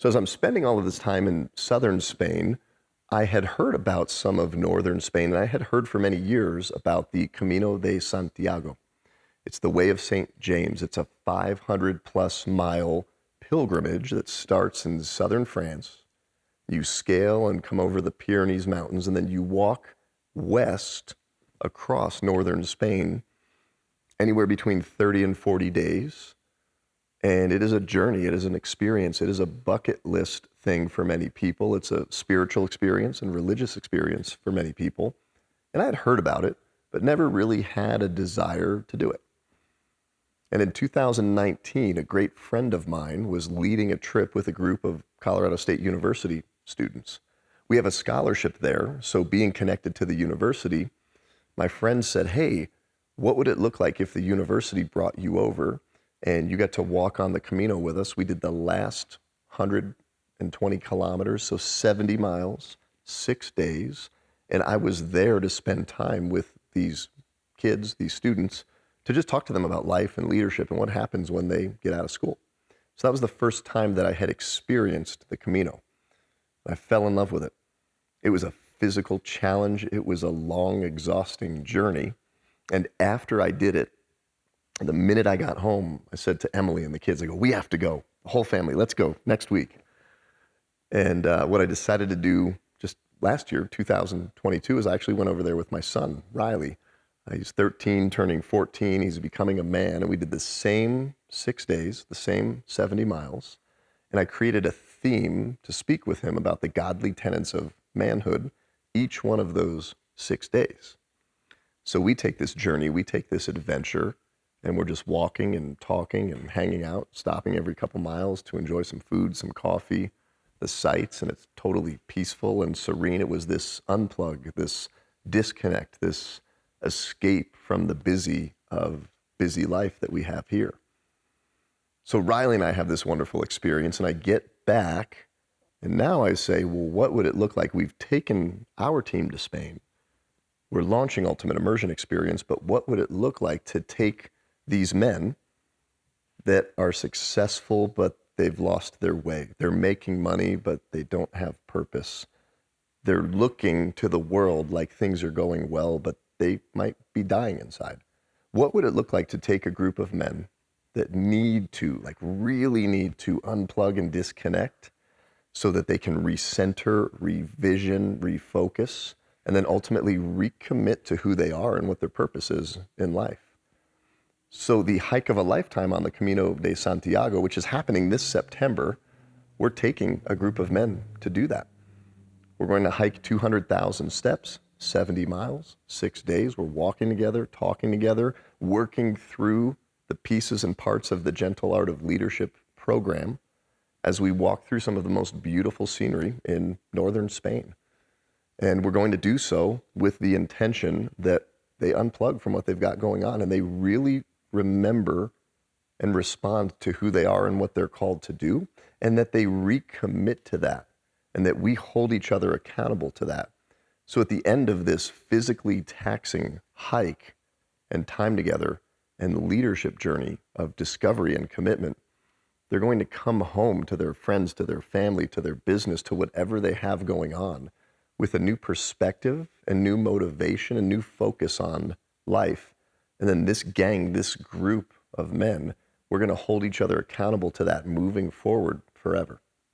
So as I'm spending all of this time in southern Spain, I had heard about some of northern Spain, and I had heard for many years about the Camino de Santiago. It's the Way of St. James. It's a 500 plus mile pilgrimage that starts in southern France. You scale and come over the Pyrenees Mountains, and then you walk west across northern Spain, anywhere between 30 and 40 days. And it is a journey, it is an experience, it is a bucket list thing for many people. It's a spiritual experience and religious experience for many people. And I had heard about it, but never really had a desire to do it. And in 2019, a great friend of mine was leading a trip with a group of Colorado State University students. We have a scholarship there, so being connected to the university, my friend said, hey, what would it look like if the university brought you over and you got to walk on the Camino with us? We did the last 120 kilometers, so 70 miles, 6 days. And I was there to spend time with these kids, these students, to just talk to them about life and leadership and what happens when they get out of school. So that was the first time that I had experienced the Camino. I fell in love with it. It was a physical challenge. It was a long, exhausting journey. And after I did it, the minute I got home, I said to Emily and the kids, I go, we have to go. The whole family, let's go next week. And what I decided to do just last year, 2022, is I actually went over there with my son, Riley. He's 13, turning 14. He's becoming a man. And we did the same 6 days, the same 70 miles. And I created a theme to speak with him about the godly tenets of manhood each one of those 6 days. So we take this journey, we take this adventure, and we're just walking and talking and hanging out, stopping every couple miles to enjoy some food, some coffee, the sights, and it's totally peaceful and serene. It was this unplug, this disconnect, this escape from the busy life that we have here. So Riley and I have this wonderful experience, and I get back, and now I say, well, what would it look like? We've taken our team to Spain. We're launching Ultimate Immersion Experience, but what would it look like to take these men that are successful, but they've lost their way? They're making money, but they don't have purpose. They're looking to the world like things are going well, but they might be dying inside. What would it look like to take a group of men that really need to unplug and disconnect so that they can recenter, revision, refocus, and then ultimately recommit to who they are and what their purpose is in life? So the hike of a lifetime on the Camino de Santiago, which is happening this September, we're taking a group of men to do that. We're going to hike 200,000 steps, 70 miles, 6 days. We're walking together, talking together, working through the pieces and parts of the Gentle Art of Leadership program as we walk through some of the most beautiful scenery in northern Spain. And we're going to do so with the intention that they unplug from what they've got going on and they really remember and respond to who they are and what they're called to do, and that they recommit to that, and that we hold each other accountable to that. So at the end of this physically taxing hike and time together and leadership journey of discovery and commitment, they're going to come home to their friends, to their family, to their business, to whatever they have going on with a new perspective and new motivation and new focus on life. And then this gang, this group of men, we're going to hold each other accountable to that moving forward forever.